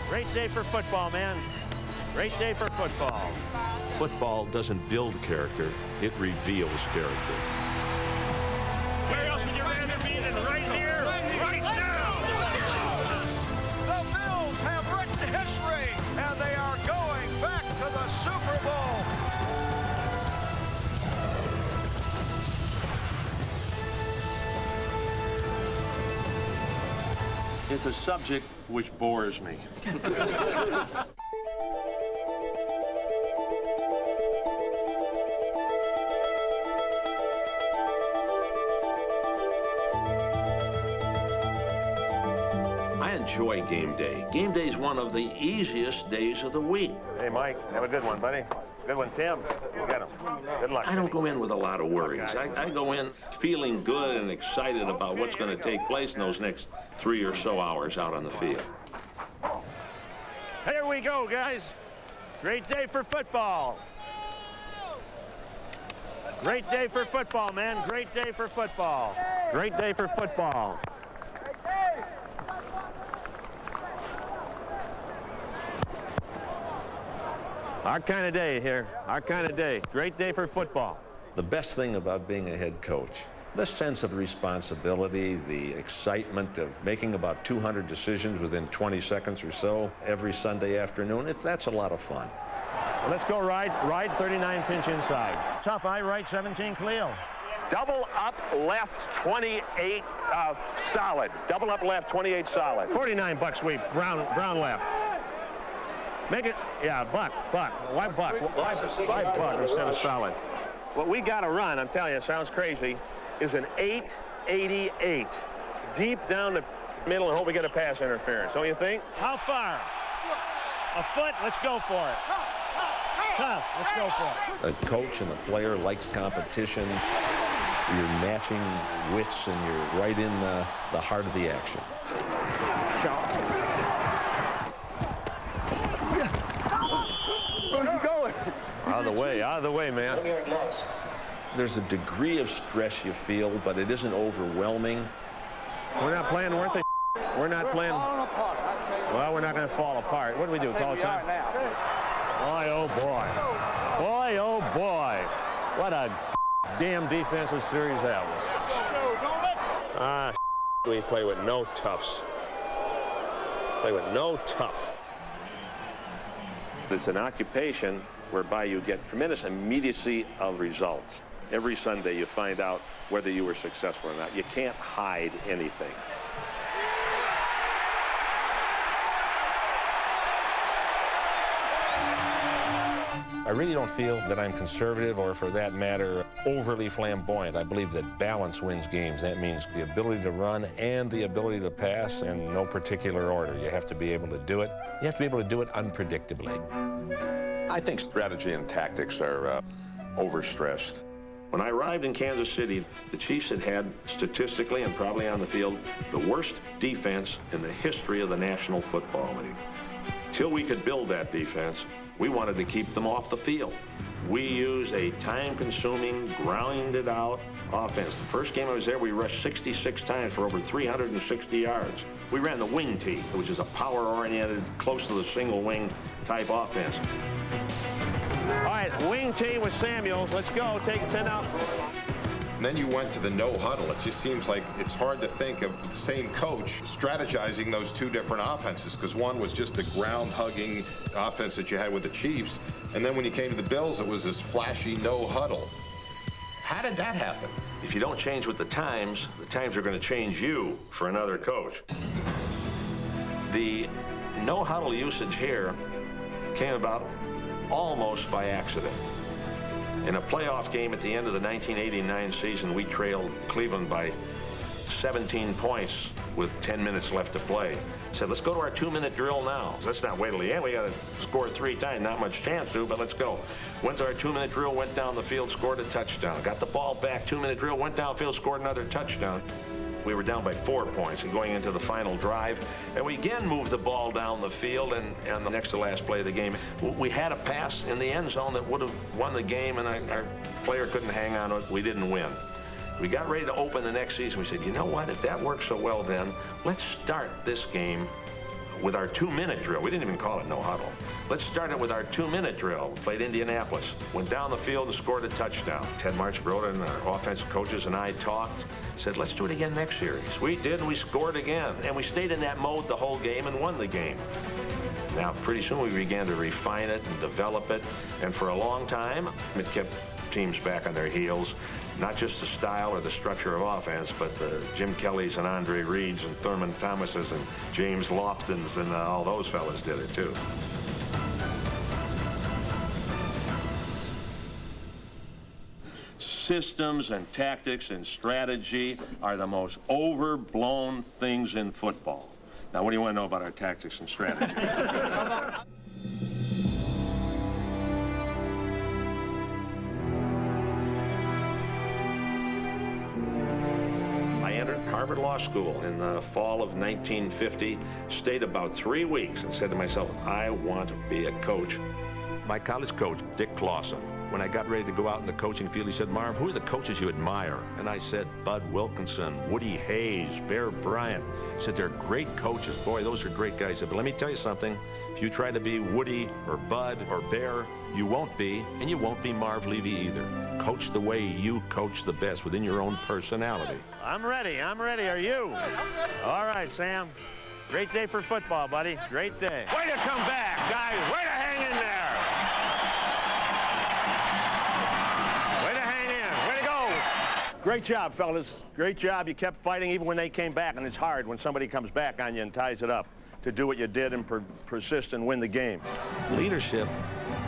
Great day for football, man. Great day for football. Football doesn't build character, it reveals character. Where else would you rather be than right here, right now? The Bills have written history, and they are going back to the Super Bowl. It's a subject which bores me. I enjoy game day. Game day is one of the easiest days of the week. Hey, Mike, have a good one, buddy. Good one, Tim. You get him. Good luck. I don't go in with a lot of worries. I go in feeling good and excited about what's going to take place in those next 3 or so hours out on the field. Here we go, guys. Great day for football. Great day for football, man. Great day for football. Great day for football. Our kind of day here. Our kind of day. Great day for football. The best thing about being a head coach, the sense of responsibility, the excitement of making about 200 decisions within 20 seconds or so every Sunday afternoon, that's a lot of fun. Well, let's go ride 39 pinch inside. Tough eye right 17 Cleo. Double up left 28 solid. Double up left 28 solid. 49 buck sweep. Brown left. Make it, yeah, buck. Why buck? Why buck instead of solid? What we got to run, I'm telling you, it sounds crazy, is an 888. Deep down the middle and hope we get a pass interference, don't you think? How far? A foot? Let's go for it. Tough. Let's go for it. A coach and a player likes competition. You're matching wits and you're right in the heart of the action. Where's he going? Out of the way, man. There's a degree of stress you feel, but it isn't overwhelming. We're not playing worth it. We're not playing. Well, we're not going to fall apart. What do we do? Call it time? Boy, oh boy. Boy, oh boy. What a damn defensive series that was. We play with no toughs. Play with no tough. It's an occupation whereby you get tremendous immediacy of results. Every Sunday you find out whether you were successful or not. You can't hide anything. I really don't feel that I'm conservative or, for that matter, overly flamboyant. I believe that balance wins games. That means the ability to run and the ability to pass in no particular order. You have to be able to do it. You have to be able to do it unpredictably. I think strategy and tactics are overstressed. When I arrived in Kansas City, the Chiefs had statistically and probably on the field, the worst defense in the history of the National Football League. Till we could build that defense, we wanted to keep them off the field. We used a time-consuming, grounded-out offense. The first game I was there, we rushed 66 times for over 360 yards. We ran the wing tee, which is a power-oriented, close to the single wing type offense. All right, wing tee with Samuels. Let's go. Take 10 out. And then you went to the no huddle. It just seems like it's hard to think of the same coach strategizing those two different offenses, because one was just the ground-hugging offense that you had with the Chiefs, and then when you came to the Bills, it was this flashy no huddle. How did that happen? If you don't change with the times are going to change you for another coach. The no huddle usage here came about almost by accident. In a playoff game at the end of the 1989 season, we trailed Cleveland by 17 points with 10 minutes left to play. Said, let's go to our 2-minute drill now. Let's not wait till the end. We got to score 3 times. Not much chance to, but let's go. Went to our 2-minute drill, went down the field, scored a touchdown. Got the ball back, 2-minute drill, went downfield, scored another touchdown. We were down by 4 points and going into the final drive. And we again moved the ball down the field, and the next to last play of the game, we had a pass in the end zone that would have won the game, and our player couldn't hang on to it. We didn't win. We got ready to open the next season. We said, you know what? If that works so well, then let's start this game with our 2-minute drill. We didn't even call it no huddle. Let's start it with our 2-minute drill. Played Indianapolis. Went down the field and scored a touchdown. Ted Marchbroda and our offensive coaches and I talked. Said, let's do it again next series. We did, and we scored again. And we stayed in that mode the whole game and won the game. Now, pretty soon we began to refine it and develop it. And for a long time, it kept teams back on their heels. Not just the style or the structure of offense, but the Jim Kellys and Andre Reeds and Thurman Thomases and James Loftons and all those fellas did it too. Systems and tactics and strategy are the most overblown things in football. Now, what do you want to know about our tactics and strategy? I entered Harvard Law School in the fall of 1950, stayed about 3 weeks and said to myself, I want to be a coach. My college coach, Dick Clausen, when I got ready to go out in the coaching field, he said, Marv, who are the coaches you admire? And I said, Bud Wilkinson, Woody Hayes, Bear Bryant. He said, they're great coaches. Boy, those are great guys. He said, but let me tell you something. If you try to be Woody or Bud or Bear, you won't be, and you won't be Marv Levy either. Coach the way you coach the best within your own personality. I'm ready. Are you? All right, Sam. Great day for football, buddy. Great day. Way to come back, guys. Way to hang in there. Great job, fellas. Great job. You kept fighting even when they came back, and it's hard when somebody comes back on you and ties it up to do what you did and persist and win the game. Leadership,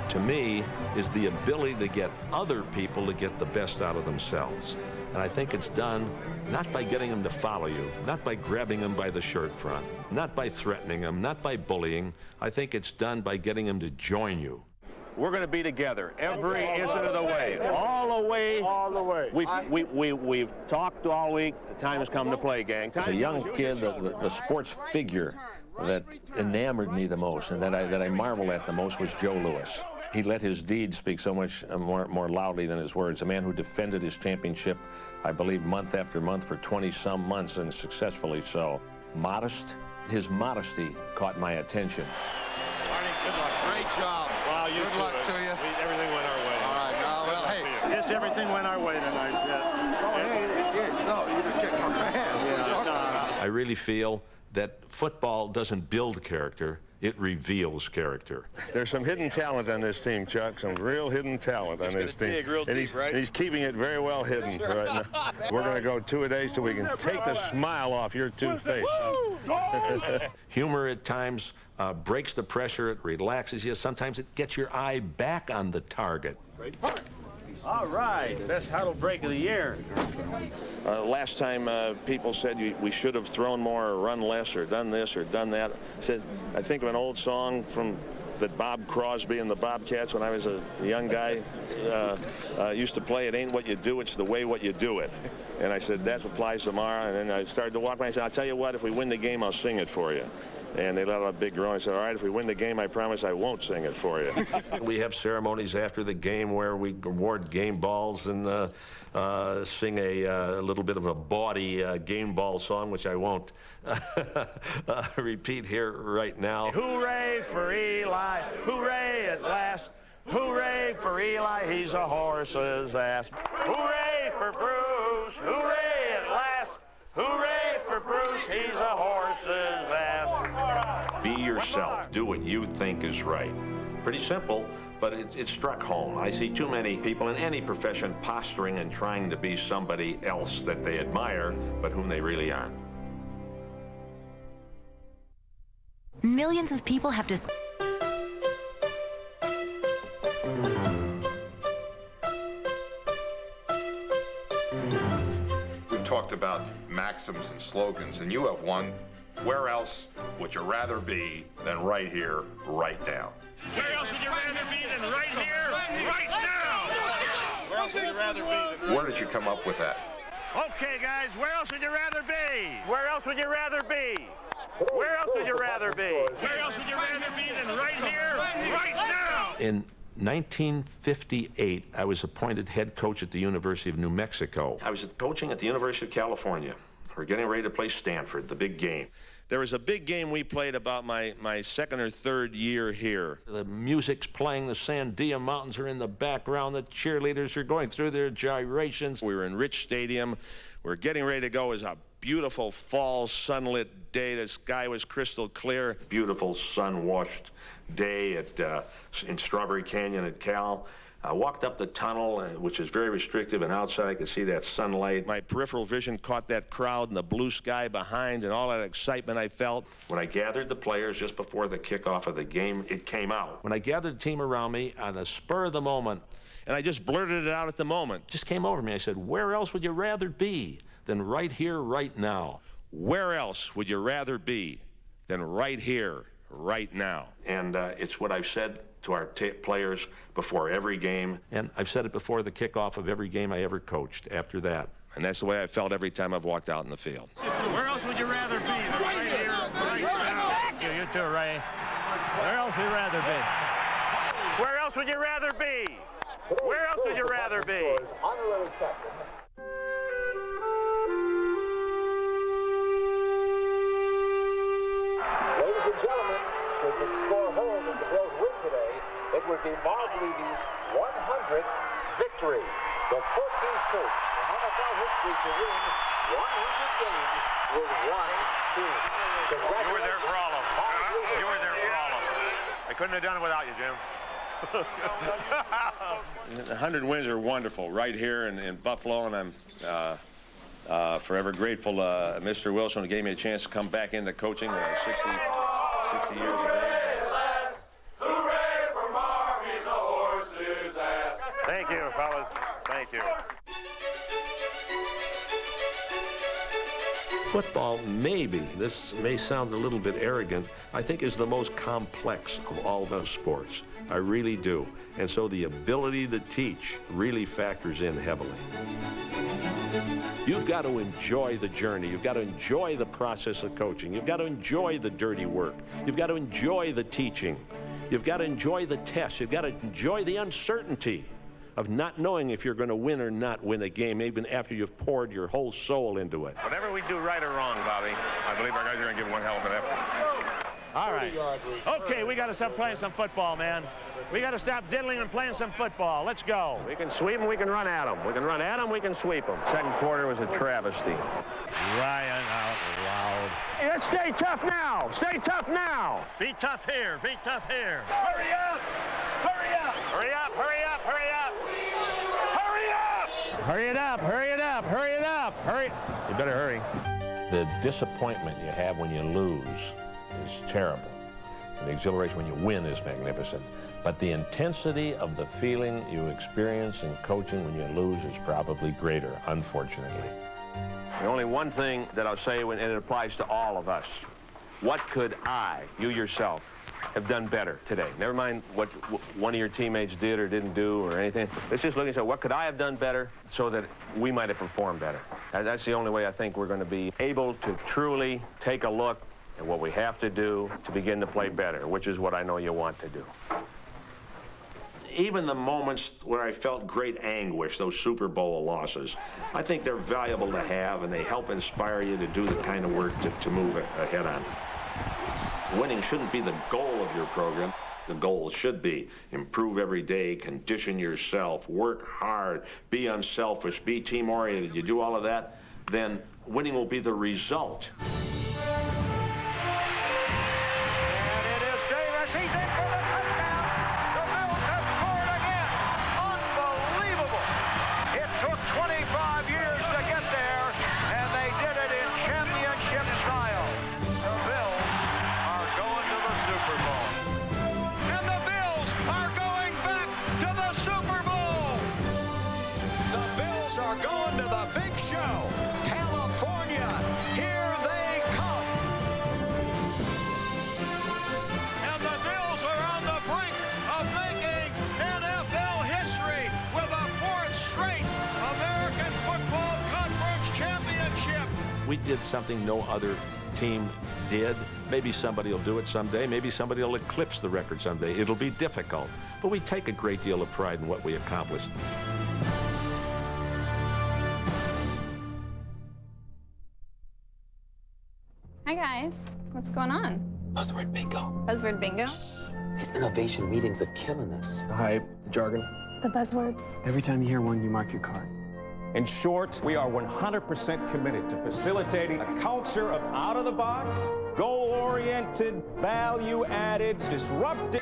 to me, is the ability to get other people to get the best out of themselves. And I think it's done not by getting them to follow you, not by grabbing them by the shirt front, not by threatening them, not by bullying. I think it's done by getting them to join you. We're going to be together every instant of the way. All the way. All the way. We've talked all week. The time has come to play, gang. As a young kid, the sports figure that enamored me the most and that I marvel at the most was Joe Louis. He let his deeds speak so much more loudly than his words. A man who defended his championship, I believe, month after month for 20-some months, and successfully so. Modest. His modesty caught my attention. Marty, good luck. Great job. Wow, good luck to you. Everything went our way. All right. Well, hey. Yes, everything went our way tonight. No, you just kicked on my hands. I really feel that football doesn't build character, it reveals character. There's some hidden talent on this team, Chuck, some real hidden talent on this team. And he's keeping it very well hidden right now. We're going to go 2 a days till we can take the smile off your two faces. Humor at times breaks the pressure, it relaxes you. Sometimes it gets your eye back on the target. All right, best huddle break of the year. Last time people said we should have thrown more or run less or done this or done that. I think of an old song from that Bob Crosby and the Bobcats when I was a young guy used to play. It ain't what you do, it's the way what you do it. And I said, that applies tomorrow. And then I started to walk by and I said, I'll tell you what, if we win the game, I'll sing it for you. And they let out a big groan. I said, all right, if we win the game, I promise I won't sing it for you. We have ceremonies after the game where we award game balls and sing a little bit of a bawdy game ball song, which I won't repeat here right now. Hooray for Eli, hooray at last. Hooray for Eli, he's a horse's ass. Hooray for Bruce, hooray at last. Hooray for Bruce, he's a horse's ass. Be yourself. Do what you think is right. Pretty simple, but it struck home. I see too many people in any profession posturing and trying to be somebody else that they admire, but whom they really aren't. Millions of people have We've talked about maxims and slogans, and you have one. Where else would you rather be than right here, right now? Where else would you rather be than right here, right now? Where else would you rather be than Where did you come up with that? Okay, guys, where else would you rather be? Where else would you rather be? Where else would you rather be? Where else would you rather be than right here, right now? In 1958, I was appointed head coach at the University of New Mexico. I was coaching at the University of California. We're getting ready to play Stanford, the big game. There was a big game we played about my second or third year here. The music's playing, the Sandia Mountains are in the background, the cheerleaders are going through their gyrations. We were in Rich Stadium. We're getting ready to go. It was a beautiful fall sunlit day. The sky was crystal clear. Beautiful sun-washed day in Strawberry Canyon at Cal. I walked up the tunnel, which is very restrictive, and outside I could see that sunlight. My peripheral vision caught that crowd and the blue sky behind and all that excitement I felt. When I gathered the players just before the kickoff of the game, it came out. When I gathered the team around me on the spur of the moment, and I just blurted it out at the moment, just came over me. I said, where else would you rather be than right here, right now? Where else would you rather be than right here, right now? And it's what I've said to our players before every game. And I've said it before the kickoff of every game I ever coached after that. And that's the way I felt every time I've walked out in the field. Where else would you rather be than right here, right now? You too, Ray. Where else would you rather be? Where else would you rather be? Where else would you rather be? Ladies and gentlemen, if it score home and the Bills win today, it would be Marv Levy's 100th victory. The 14th coach in NFL history to win 100 games with one team. You were there for all of them. You were there for all of them. I couldn't have done it without you, Jim. 100 wins are wonderful right here in Buffalo, and I'm forever grateful to Mr. Wilson who gave me a chance to come back into coaching 60 years of age. Hooray for Marv, he's a horse's ass. Thank you, fellas. Thank you. Football, maybe, this may sound a little bit arrogant, I think is the most complex of all those sports. I really do. And so the ability to teach really factors in heavily. You've got to enjoy the journey. You've got to enjoy the process of coaching. You've got to enjoy the dirty work. You've got to enjoy the teaching. You've got to enjoy the tests. You've got to enjoy the uncertainty of not knowing if you're going to win or not win a game, even after you've poured your whole soul into it. Whatever we do right or wrong, Bobby, I believe our guys are going to give one hell of an effort. All right. Okay, we got to start playing some football, man. We got to stop diddling and playing some football. Let's go. We can sweep them, we can run at them. We can run at them, we can sweep them. Second quarter was a travesty. Ryan out loud. Hey, let's stay tough now. Stay tough now. Be tough here. Be tough here. Hurry up! Hurry up! Hurry up, hurry up, hurry up. Hurry up! Hurry it up. Hurry it up. Hurry it up. Hurry. You better hurry. The disappointment you have when you lose is terrible. And the exhilaration when you win is magnificent. But the intensity of the feeling you experience in coaching when you lose is probably greater, unfortunately. The only one thing that I'll say, and it applies to all of us, what could I, you yourself, have done better today? Never mind what one of your teammates did or didn't do or anything. Let's just look and say, what could I have done better so that we might have performed better? That's the only way I think we're going to be able to truly take a look at what we have to do to begin to play better, which is what I know you want to do. Even the moments where I felt great anguish, those Super Bowl losses, I think they're valuable to have, and they help inspire you to do the kind of work to move ahead on. Winning shouldn't be the goal of your program. The goal should be improve every day, condition yourself, work hard, be unselfish, be team-oriented. You do all of that, then winning will be the result. We did something no other team did. Maybe somebody will do it someday. Maybe somebody will eclipse the record someday. It'll be difficult, but we take a great deal of pride in what we accomplished. Hi, guys. What's going on? Buzzword bingo. Buzzword bingo? These innovation meetings are killing us. The hype, the jargon. The buzzwords. Every time you hear one, you mark your card. In short, we are 100% committed to facilitating a culture of out-of-the-box, goal-oriented, value-added, disruptive.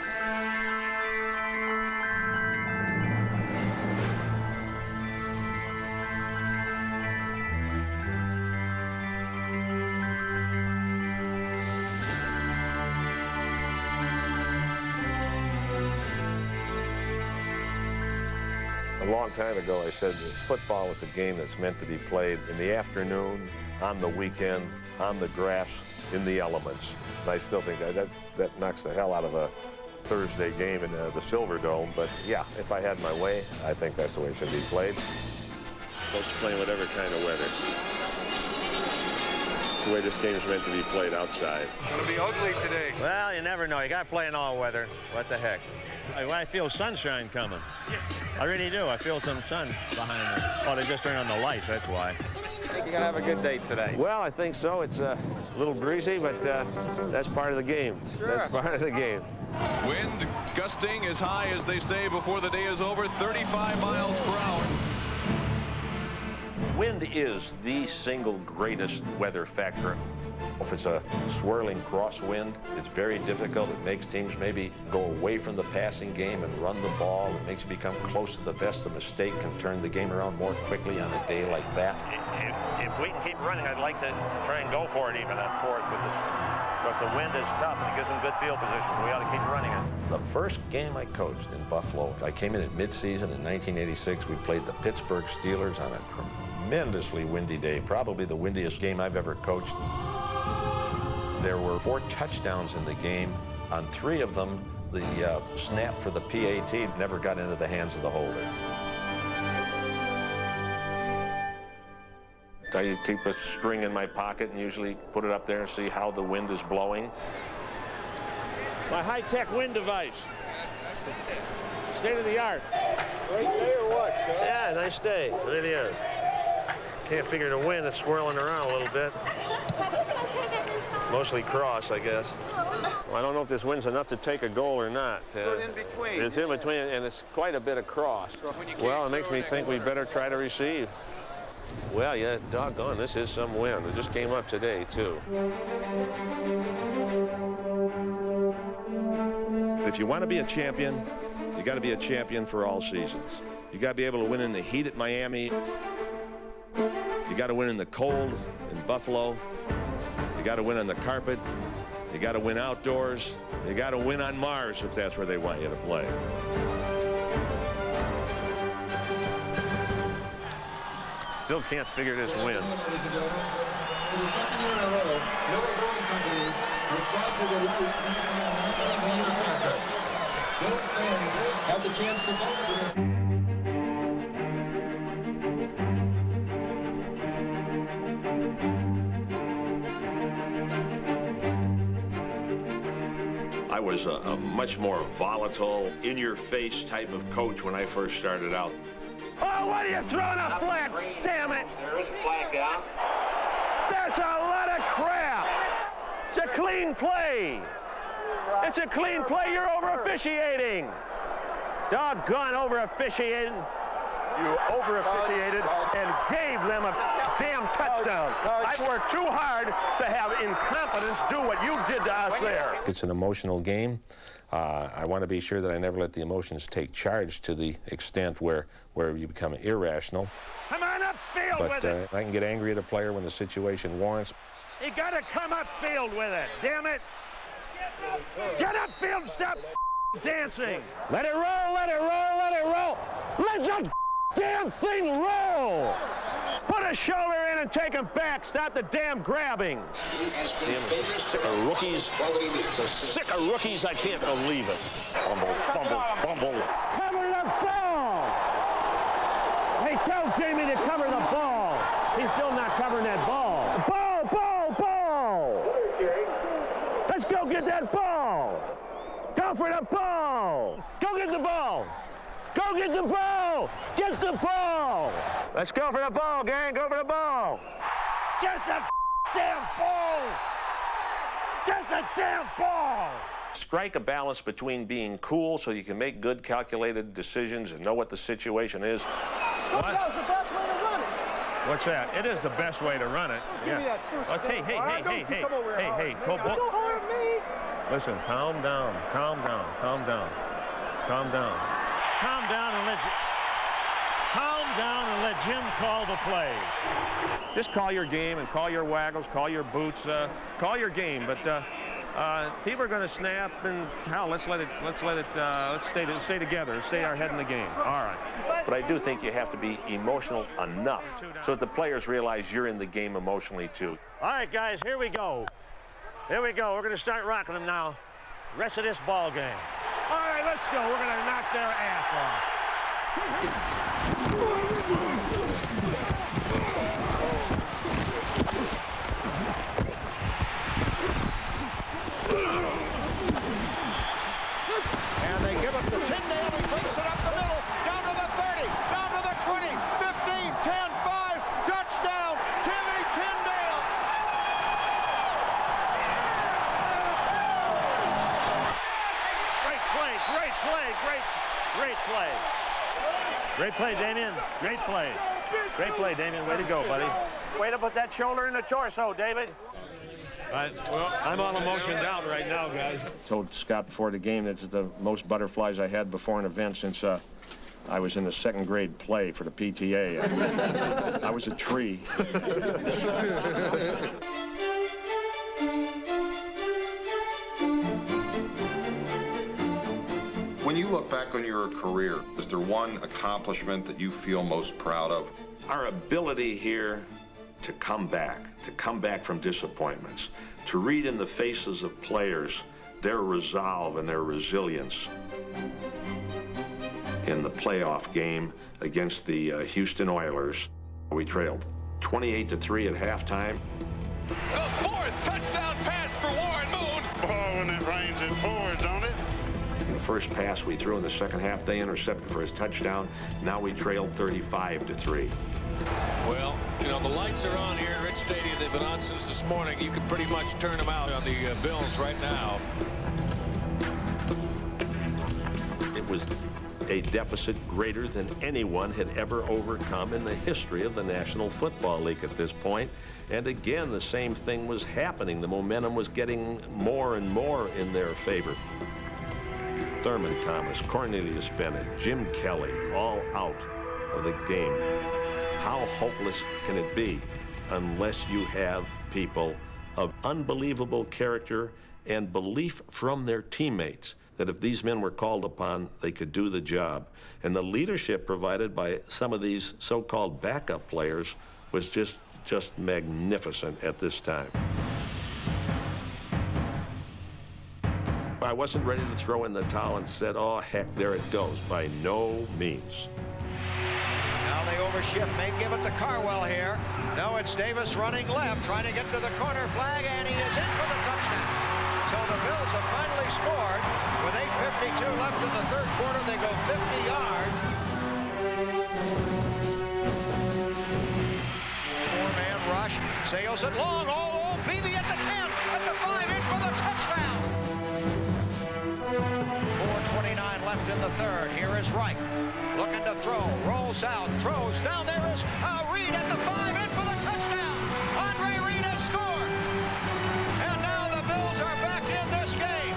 A long time ago, I said that football is a game that's meant to be played in the afternoon, on the weekend, on the grass, in the elements. And I still think that knocks the hell out of a Thursday game in the Silver Dome. But yeah, if I had my way, I think that's the way it should be played. Supposed to play in whatever kind of weather. It's the way this game is meant to be played outside. It's going to be ugly today. Well, you never know. You got to play in all weather. What the heck? I feel sunshine coming. I really do. I feel some sun behind me. Oh, they just turned on the lights. That's why. I think you're going to have a good day today. Well, I think so. It's a little breezy, but that's part of the game. Sure. That's part of the game. Wind gusting as high as they say before the day is over, 35 miles per hour. Wind is the single greatest weather factor. If it's a swirling crosswind, it's very difficult. It makes teams maybe go away from the passing game and run the ball. It makes you become close to the vest. A mistake can turn the game around more quickly on a day like that. If we can keep running, I'd like to try and go for it even on fourth with this, because the wind is tough and it gives them good field position. We ought to keep running it. The first game I coached in Buffalo, I came in at midseason in 1986. We played the Pittsburgh Steelers on a tremendously windy day, probably the windiest game I've ever coached. There were 4 touchdowns in the game. On 3 of them, the snap for the PAT never got into the hands of the holder. I keep a string in my pocket and usually put it up there and see how the wind is blowing. My high-tech wind device. State of the art. Great day or what, Joe? Yeah, nice day. It really is. Can't figure the wind is swirling around a little bit. Mostly cross, I guess. Well, I don't know if this wind's enough to take a goal or not. It's in between. It's in between, and it's quite a bit of cross. Well, it makes me think we better try to receive. Well, yeah, doggone, this is some wind. It just came up today, too. If you want to be a champion, you got to be a champion for all seasons. You got to be able to win in the heat at Miami. You got to win in the cold in Buffalo. You got to win on the carpet. You got to win outdoors. You got to win on Mars if that's where they want you to play. Still can't figure this wind. Have the chance to vote. I was a much more volatile, in-your-face type of coach when I first started out. Oh, what are you throwing a flag? Damn it! There is a flag down. That's a lot of crap! It's a clean play! It's a clean play, you're over-officiating! Doggone over-officiating. You over-officiated and gave them a damn touchdown. I've worked too hard to have incompetence do what you did to us there. It's an emotional game. I want to be sure that I never let the emotions take charge to the extent where you become irrational. Come on upfield with it. I can get angry at a player when the situation warrants. You got to come upfield with it. Damn it. Get upfield and stop dancing. Let it roll, let it roll, let it roll. Let the damn thing roll. Put a shoulder in and take him back. Stop the damn grabbing. Damn, I'm so sick of rookies. So sick of rookies, I can't believe it. Fumble, fumble, fumble. Cover the ball. Hey, tell Jamie to cover the ball. He's still not covering that ball. Ball, ball, ball. Let's go get that ball. Go for the ball. Go get the ball. Go get the ball. Get the ball. Let's go for the ball, gang. Go for the ball. Get the damn ball. Get the damn ball! Strike a balance between being cool so you can make good calculated decisions and know what the situation is. What? That was the best way to run it. What's that? It is the best way to run it. Give me that first Hey, step. hey. Don't hurt me. Listen, calm down. Calm down and let Jim call the plays. Just call your game and call your waggles, call your boots, call your game. But people are going to snap, and hell, let's stay together, stay our head in the game. All right. But I do think you have to be emotional enough so that the players realize you're in the game emotionally too. All right, guys, here we go. We're going to start rocking them now. Rest of this ball game. All right, let's go. We're going to knock their ass off. And they give it to Tyndale. He breaks it up the middle, down to the 30, down to the 20, 15, 10, 5, touchdown, Timmy Tyndale. Great play. Great play, Damien. Great play, Damien. Way to go, buddy. Way to put that shoulder in the torso, David. I'm all emotioned out right now, guys. Told Scott before the game that it's the most butterflies I had before an event since I was in the second grade play for the PTA. I was a tree. When you look back on your career, is there one accomplishment that you feel most proud of? Our ability here to come back from disappointments, to read in the faces of players their resolve and their resilience. In the playoff game against the Houston Oilers, we trailed 28-3 at halftime. The fourth touchdown pass for Warren Moon. Boy, when it rains, it pours, don't it? The first pass we threw in the second half, they intercepted for his touchdown. Now we trailed 35-3. Well, you know, the lights are on here at Rich Stadium. They've been on since this morning. You can pretty much turn them out on the Bills right now. It was a deficit greater than anyone had ever overcome in the history of the National Football League at this point. And again, the same thing was happening. The momentum was getting more and more in their favor. Thurman Thomas, Cornelius Bennett, Jim Kelly, all out of the game. How hopeless can it be unless you have people of unbelievable character and belief from their teammates that if these men were called upon, they could do the job. And the leadership provided by some of these so-called backup players was just magnificent at this time. I wasn't ready to throw in the towel and said, oh, heck, there it goes. By no means. Now they overshift, may give it to Carwell here. No, it's Davis running left, trying to get to the corner flag, and he is in for the touchdown. So the Bills have finally scored. With 8:52 left in the third quarter, they go 50 yards. Four-man rush, sails it long. Oh, Beebe at the 10, at the 5, in for the touchdown. 4:29 left in the third. Here is Wright, looking to throw, rolls out, throws down. There is Reed at the 5, in for the touchdown. Andre Reed has scored. And now the Bills are back in this game.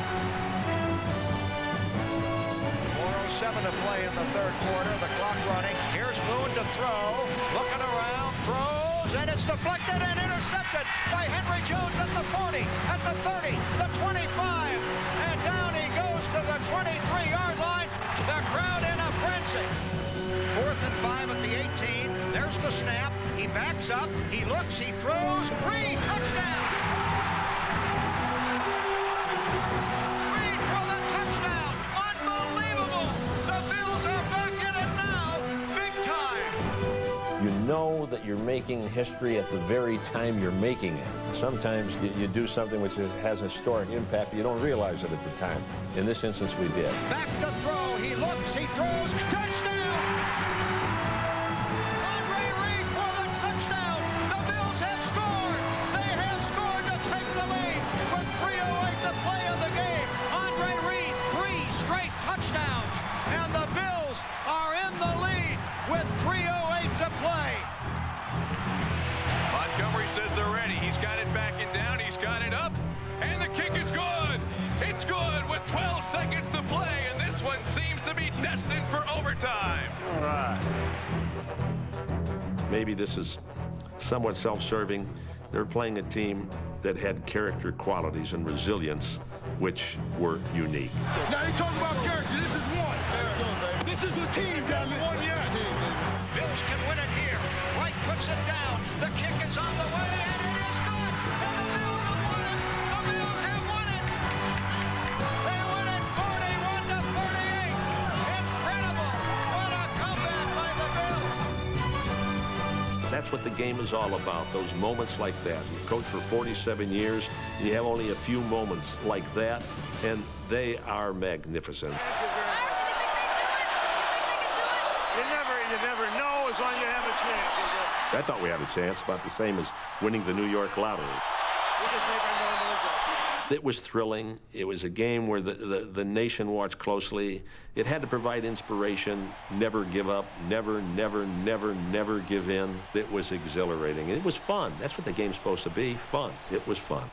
4:07 to play in the third quarter. The clock running. Here's Moon to throw. Looking around, throws, and it's deflected and intercepted by Henry Jones at the 40, at the 30, the 25, and down he goes to the 23-yard line. The crowd in a frenzy. 4th and 5 at the 18. There's the snap. He backs up. He looks. He throws. Reed, touchdown. Reed for the touchdown. Unbelievable. The Bills are back in it now. Big time. You know that you're making history at the very time you're making it. Sometimes you do something which has historic impact, but you don't realize it at the time. In this instance, we did. Back to throw. He looks. He throws. Touchdown. Andre Reed for the touchdown. The Bills have scored. They have scored to take the lead with are ready. He's got it backing down. He's got it up. And the kick is good. It's good with 12 seconds to play. And this one seems to be destined for overtime. All right. Maybe this is somewhat self-serving. They're playing a team that had character qualities and resilience, which were unique. Now you talk about character. This is one. This is a team, damn it. 1 year. Bills can win it here. Wright puts it down. The kick is on the way, and it is good. And the Bills have won it. The Bills have won it. They win it 41-38. Incredible. What a comeback by the Bills. That's what the game is all about, those moments like that. You coach for 47 years, and you have only a few moments like that, and they are magnificent. You never know as long as you have a chance. I thought we had a chance, about the same as winning the New York lottery. It was thrilling. It was a game where the nation watched closely. It had to provide inspiration, never give up, never give in. It was exhilarating. It was fun. That's what the game's supposed to be, fun. It was fun.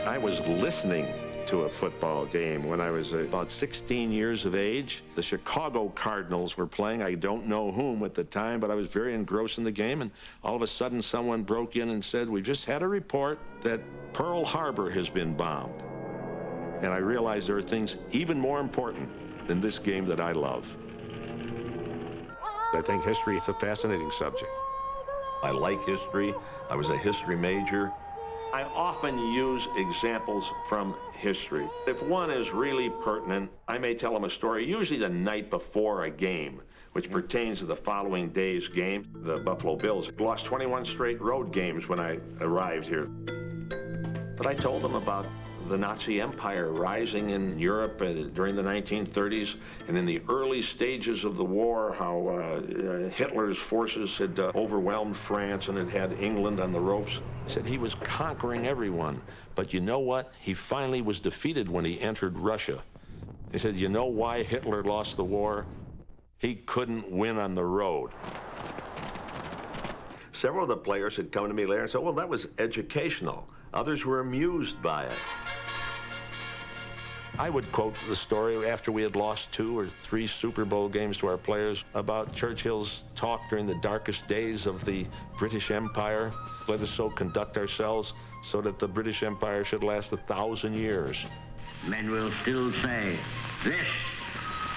I was listening to a football game when I was about 16 years of age. The Chicago Cardinals were playing. I don't know whom at the time, but I was very engrossed in the game, and all of a sudden someone broke in and said, "We've just had a report that Pearl Harbor has been bombed." And I realized there are things even more important than this game that I love. I think history is a fascinating subject. I like history. I was a history major. I often use examples from history. If one is really pertinent, I may tell them a story, usually the night before a game, which pertains to the following day's game. The Buffalo Bills lost 21 straight road games when I arrived here. But I told them about the Nazi Empire rising in Europe during the 1930s, and in the early stages of the war, how Hitler's forces had overwhelmed France and had England on the ropes. I said he was conquering everyone, but you know what? He finally was defeated when he entered Russia. He said, you know why Hitler lost the war? He couldn't win on the road. Several of the players had come to me later and said, well, that was educational. Others were amused by it. I would quote the story after we had lost 2 or 3 Super Bowl games to our players about Churchill's talk during the darkest days of the British Empire. Let us so conduct ourselves so that the British Empire should last 1,000 years. Men will still say, this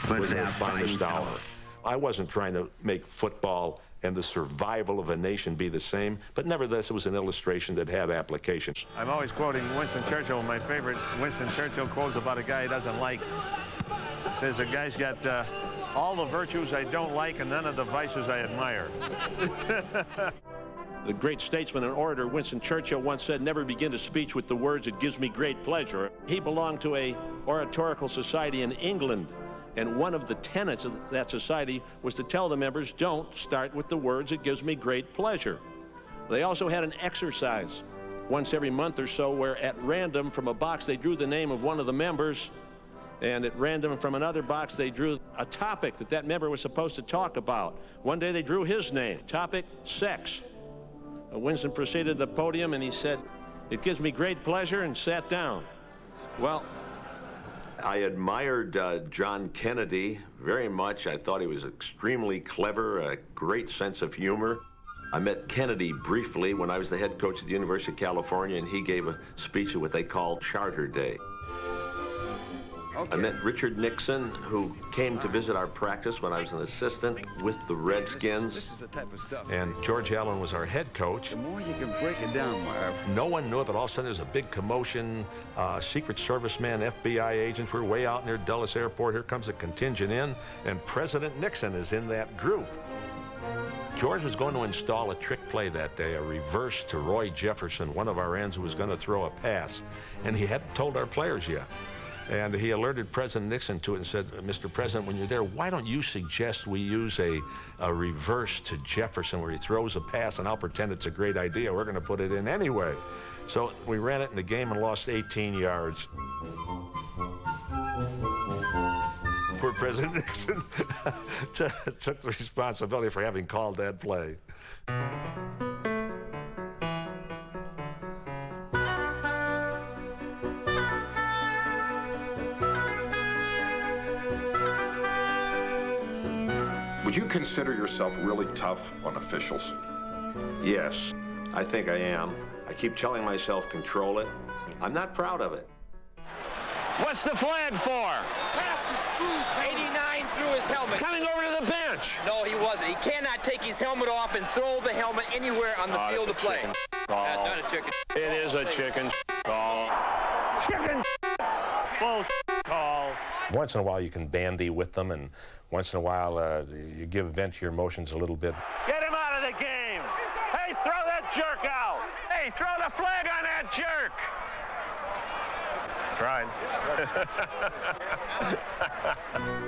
was their finest hour. I wasn't trying to make football and the survival of a nation be the same, but nevertheless, it was an illustration that had applications. I'm always quoting Winston Churchill. My favorite Winston Churchill quote's about a guy he doesn't like. It says, a guy's got all the virtues I don't like and none of the vices I admire. The great statesman and orator Winston Churchill once said, never begin a speech with the words, it gives me great pleasure. He belonged to a oratorical society in England, and one of the tenets of that society was to tell the members, don't start with the words, it gives me great pleasure. They also had an exercise once every month or so where at random from a box they drew the name of one of the members, and at random from another box they drew a topic that that member was supposed to talk about. One day they drew his name, topic, sex. Winston proceeded to the podium and he said, it gives me great pleasure, and sat down. Well, I admired John Kennedy very much. I thought he was extremely clever, a great sense of humor. I met Kennedy briefly when I was the head coach at the University of California, and he gave a speech at what they call Charter Day. Okay. I met Richard Nixon, who came to visit our practice when I was an assistant with the Redskins. This is the type of stuff. And George Allen was our head coach. The more you can break it down, Marv. No one knew it, but all of a sudden there's a big commotion. Secret Service men, FBI agents were way out near Dulles Airport. Here comes a contingent in, and President Nixon is in that group. George was going to install a trick play that day, a reverse to Roy Jefferson, one of our ends who was going to throw a pass. And he hadn't told our players yet. And he alerted President Nixon to it and said, Mr. President, when you're there, why don't you suggest we use a reverse to Jefferson where he throws a pass, and I'll pretend it's a great idea. We're going to put it in anyway. So we ran it in the game and lost 18 yards. Poor President Nixon took the responsibility for having called that play. Would you consider yourself really tough on officials? Yes, I think I am. I keep telling myself, control it. I'm not proud of it. What's the flag for? 89 threw his helmet. Coming over to the bench. No, he wasn't. He cannot take his helmet off and throw the helmet anywhere on the field of play. That's not a chicken It is a chicken call. Chicken bull call. Once in a while you can bandy with them, and once in a while you give vent to your emotions a little bit. Get him out of the game. Hey, throw that jerk out. Hey, throw the flag on that jerk. Tried.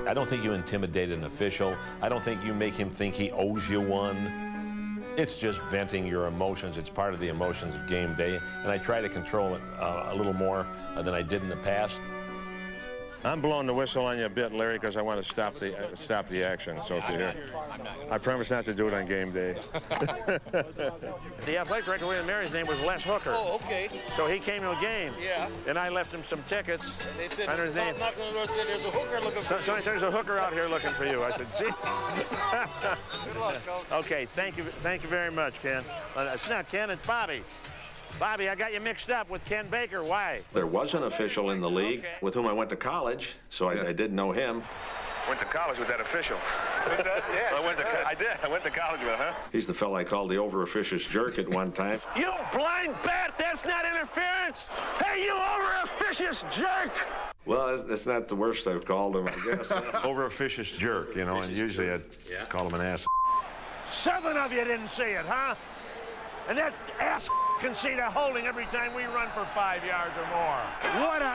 I don't think you intimidate an official. I don't think you make him think he owes you one. It's just venting your emotions. It's part of the emotions of game day, and I try to control it a little more than I did in the past. I'm blowing the whistle on you a bit, Larry, because I want to stop the action. So if you hear, I promise not to do it on game day. The athletic director, William Mary's name was Les Hooker. Oh, okay. So he came to a game. Yeah. And I left him some tickets. And they said, under his name. There's a hooker looking for you. So there's a hooker out here looking for you. I said, gee. Good luck, Coach. Okay, thank you very much, Ken. It's not Ken, it's Bobby. Bobby, I got you mixed up with Ken Baker. Why? There was an official in the league with whom I went to college, so I did know him. Went to college with that official. Yeah, I went to college with him, huh? He's the fellow I called the over-officious jerk at one time. You blind bat! That's not interference! Hey, you over-officious jerk! Well, that's not the worst I've called him, I guess. Over-officious jerk, you know, and usually I'd call him an ass. 7 of you didn't see it, huh? And that ass can see the holding every time we run for 5 yards or more. What a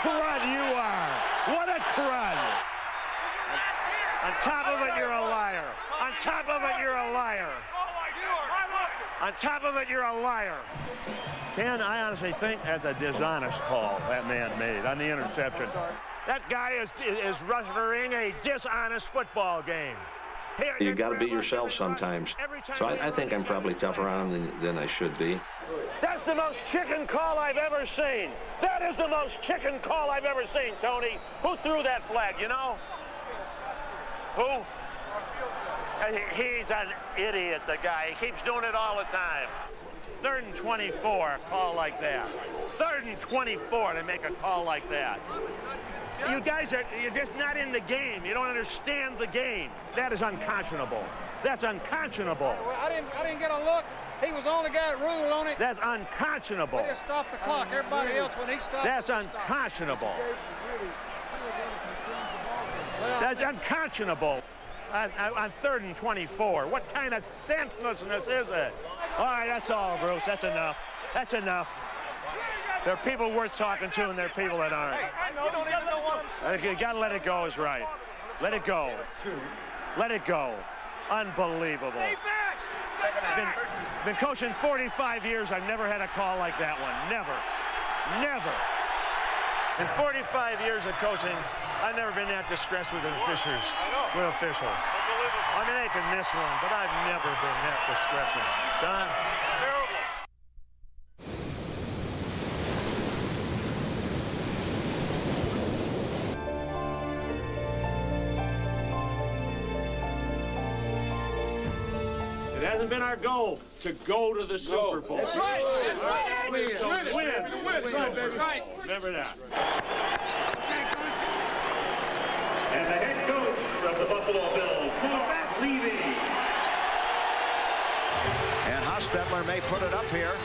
crud you are! What a crud! On top of it, you're a liar. On top of it, you're a liar. On top of it, you're a liar. Ken, I honestly think that's a dishonest call that man made on the interception. That guy is refereeing a dishonest football game. You got to be yourself sometimes. So I think I'm probably tougher on him than I should be. That's the most chicken call I've ever seen. That is the most chicken call I've ever seen, Tony. Who threw that flag, you know? Who? He's an idiot, the guy. He keeps doing it all the time. 3rd and 24, a call like that. 3rd and 24 to make a call like that. You guys you're just not in the game. You don't understand the game. That is unconscionable. That's unconscionable. I didn't get a look. He was the only guy that ruled on it. That's unconscionable. We just stopped the clock. Everybody else, when he stopped. That's unconscionable. That's unconscionable. On 3rd and 24. What kind of senselessness is it? All right, that's all, Bruce. That's enough. That's enough. There are people worth talking to, and there are people that aren't. You got to let it go is right. Let it go. Let it go. Unbelievable. Been coaching 45 years. I've never had a call like that one. Never. Never. In 45 years of coaching, I've never been that distressed with officials. I mean, they can miss one, but I've never been that distressed. Don? Terrible. It hasn't been our goal to go to the Super Bowl. That's right. That's right. Win. Remember that. And the head coach of the Buffalo Bills, Marv, Levy. And Hostetler may put it up here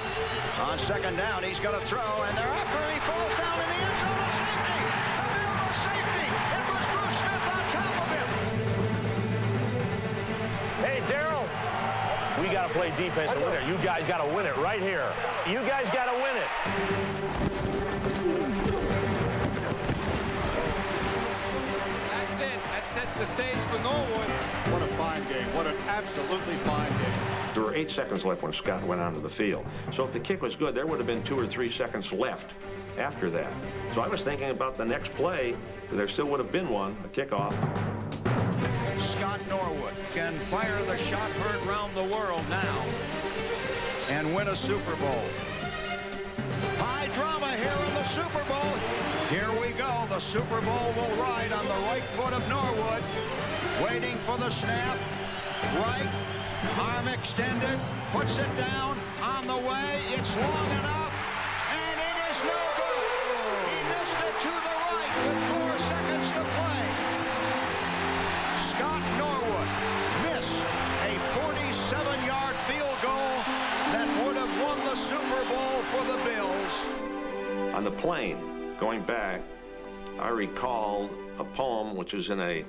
on 2nd down. He's going to throw, and they're after him. He falls down in the end zone. A safety. A miracle safety. It was Bruce Smith on top of him. play defense and win it. You guys got to win it right here. You guys got to win it. That's it. That sets the stage for Norwood. What a fine game. What an absolutely fine game. There were 8 seconds left when Scott went onto the field. So if the kick was good, there would have been 2 or 3 seconds left after that. So I was thinking about the next play. There still would have been one, a kickoff. Scott Norwood can fire the shot heard round the world now and win a Super Bowl. High drama here in the Super Bowl. Here we go. The Super Bowl will ride on the right foot of Norwood. Waiting for the snap. Right. Arm extended. Puts it down. On the way. It's long enough. And it is no good. He missed it to the right with 4 seconds to play. Scott Norwood missed a 47-yard field goal that would have won the Super Bowl for the Bills. On the plane, going back, I recalled a poem which was in a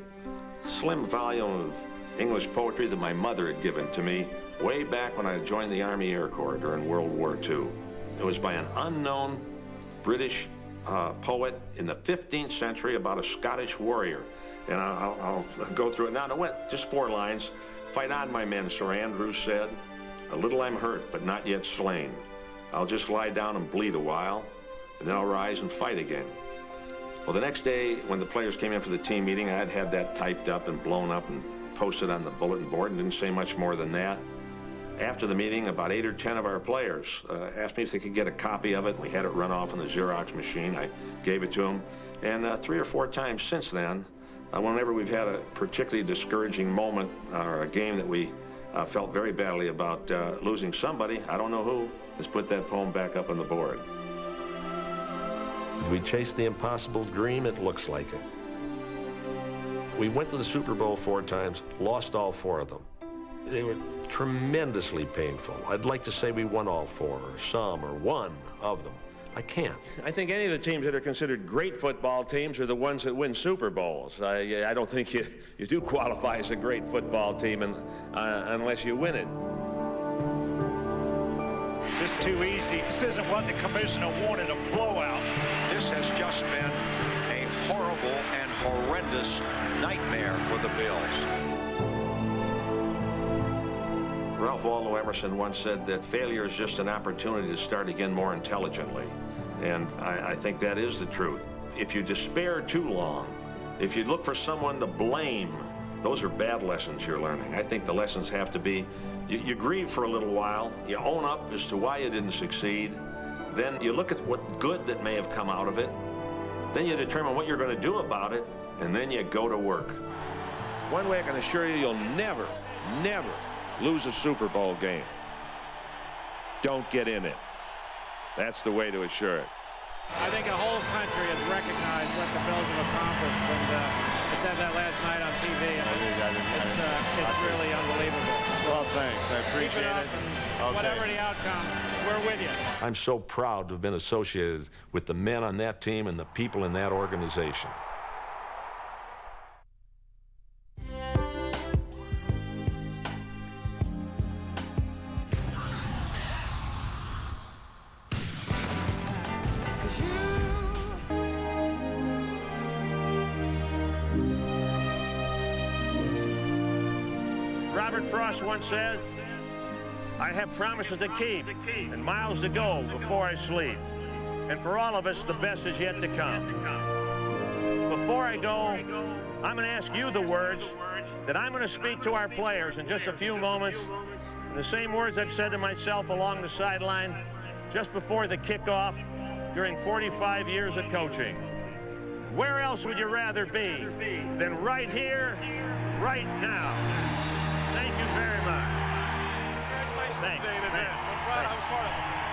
slim volume of English poetry that my mother had given to me way back when I joined the Army Air Corps during World War II. It was by an unknown British poet in the 15th century about a Scottish warrior. And I'll go through it now. It went just 4 lines. Fight on, my men, Sir Andrew said. A little I'm hurt, but not yet slain. I'll just lie down and bleed a while, and then I'll rise and fight again. Well, the next day, when the players came in for the team meeting, I'd had that typed up and blown up and posted on the bulletin board and didn't say much more than that. After the meeting, about 8 or 10 of our players asked me if they could get a copy of it. We had it run off on the Xerox machine. I gave it to them. And 3 or 4 times since then, whenever we've had a particularly discouraging moment or a game that we felt very badly about losing somebody, I don't know who, has put that poem back up on the board. Did we chase the impossible dream? It looks like it. We went to the Super Bowl 4 times, lost all 4 of them. They were tremendously painful. I'd like to say we won all 4, or some, or one of them. I can't. I think any of the teams that are considered great football teams are the ones that win Super Bowls. I don't think you do qualify as a great football team unless you win it. This is too easy. This isn't what the commissioner wanted, a blowout. This has just been a horrible and horrendous nightmare for the Bills. Ralph Waldo Emerson once said that failure is just an opportunity to start again more intelligently. And I think that is the truth. If you despair too long, if you look for someone to blame, those are bad lessons you're learning. I think the lessons have to be, you grieve for a little while, you own up as to why you didn't succeed, then you look at what good that may have come out of it, then you determine what you're going to do about it, and then you go to work. One way I can assure you, you'll never, never lose a Super Bowl game. Don't get in it. That's the way to assure it. I think a whole country has recognized what the Bills have accomplished, and I said that last night on TV. It's really unbelievable. Well, thanks. I appreciate it. Okay. Whatever the outcome, we're with you. I'm so proud to have been associated with the men on that team and the people in that organization. Robert Frost once said, I have promises to keep and miles to go before I sleep. And for all of us, the best is yet to come. Before I go, I'm going to ask you the words that I'm going to speak to our players in just a few moments. And the same words I've said to myself along the sideline just before the kickoff during 45 years of coaching. Where else would you rather be than right here, right now? Thank you very much. Thanks.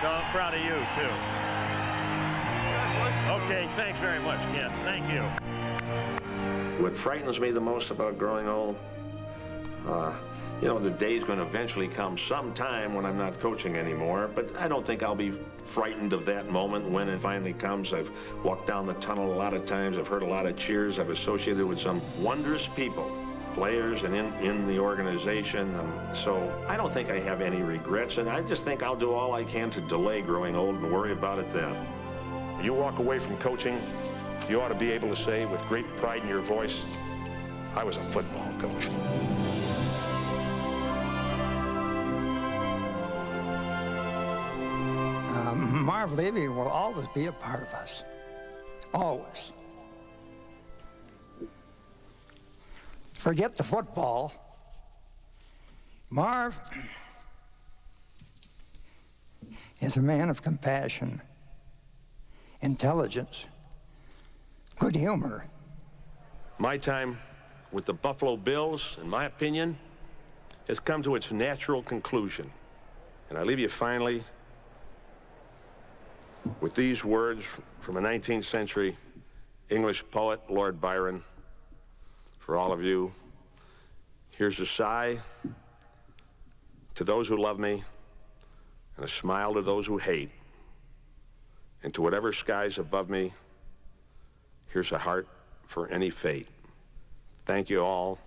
So I'm proud of you, too. Okay, thanks very much, Ken. Thank you. What frightens me the most about growing old, the day's going to eventually come sometime when I'm not coaching anymore, but I don't think I'll be frightened of that moment when it finally comes. I've walked down the tunnel a lot of times. I've heard a lot of cheers. I've associated with some wondrous people players and in the organization. And so I don't think I have any regrets, and I just think I'll do all I can to delay growing old and worry about it then. You walk away from coaching, you ought to be able to say with great pride in your voice, I was a football coach. Marv Levy will always be a part of us. Always. Forget the football. Marv is a man of compassion, intelligence, good humor. My time with the Buffalo Bills, in my opinion, has come to its natural conclusion. And I leave you finally with these words from a 19th century English poet, Lord Byron. For all of you, here's a sigh to those who love me, and a smile to those who hate. And to whatever skies above me, here's a heart for any fate. Thank you all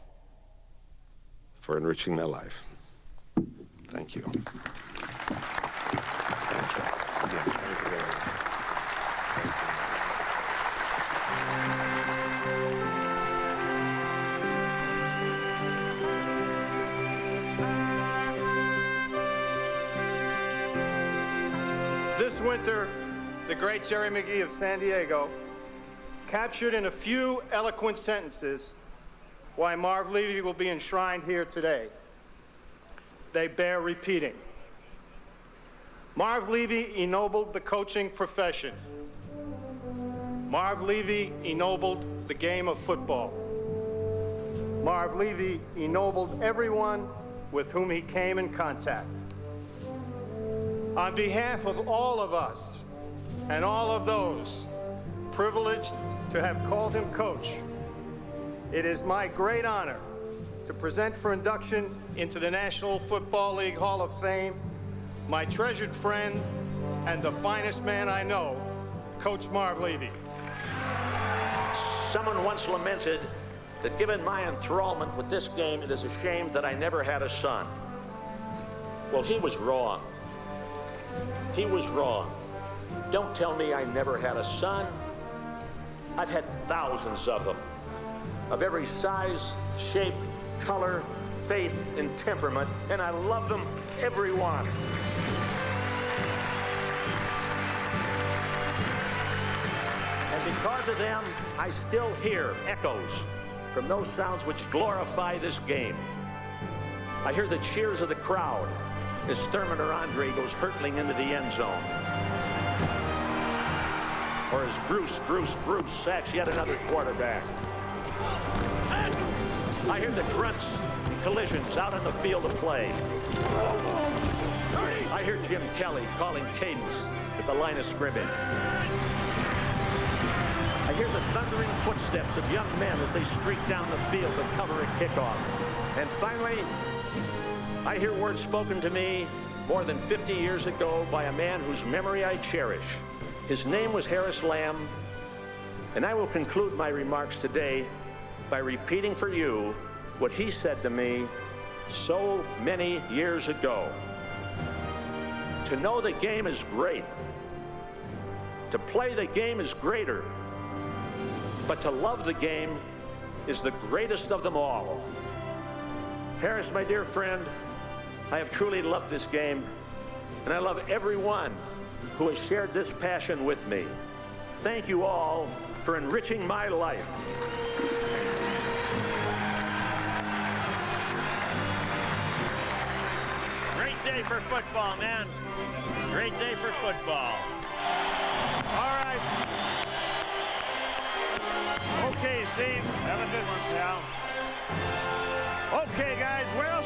for enriching my life. Thank you. This winter, the great Jerry McGee of San Diego captured in a few eloquent sentences why Marv Levy will be enshrined here today. They bear repeating. Marv Levy ennobled the coaching profession. Marv Levy ennobled the game of football. Marv Levy ennobled everyone with whom he came in contact. On behalf of all of us and all of those privileged to have called him coach, it is my great honor to present for induction into the National Football League Hall of Fame my treasured friend and the finest man I know, Coach Marv Levy. Someone once lamented that given my enthrallment with this game, it is a shame that I never had a son. Well, he was wrong. He was wrong. Don't tell me I never had a son. I've had thousands of them, of every size, shape, color, faith, and temperament, and I love them, every one. And because of them, I still hear echoes from those sounds which glorify this game. I hear the cheers of the crowd as Thurman or Andre goes hurtling into the end zone. Or as Bruce sacks yet another quarterback. I hear the grunts and collisions out on the field of play. I hear Jim Kelly calling cadence at the line of scrimmage. I hear the thundering footsteps of young men as they streak down the field to cover a kickoff. And finally, I hear words spoken to me more than 50 years ago by a man whose memory I cherish. His name was Harris Lamb, and I will conclude my remarks today by repeating for you what he said to me so many years ago. To know the game is great. To play the game is greater. But to love the game is the greatest of them all. Harris, my dear friend, I have truly loved this game, and I love everyone who has shared this passion with me. Thank you all for enriching my life. Great day for football, man. Great day for football. All right. Okay, Steve. Have a good one, pal. Okay, guys, where else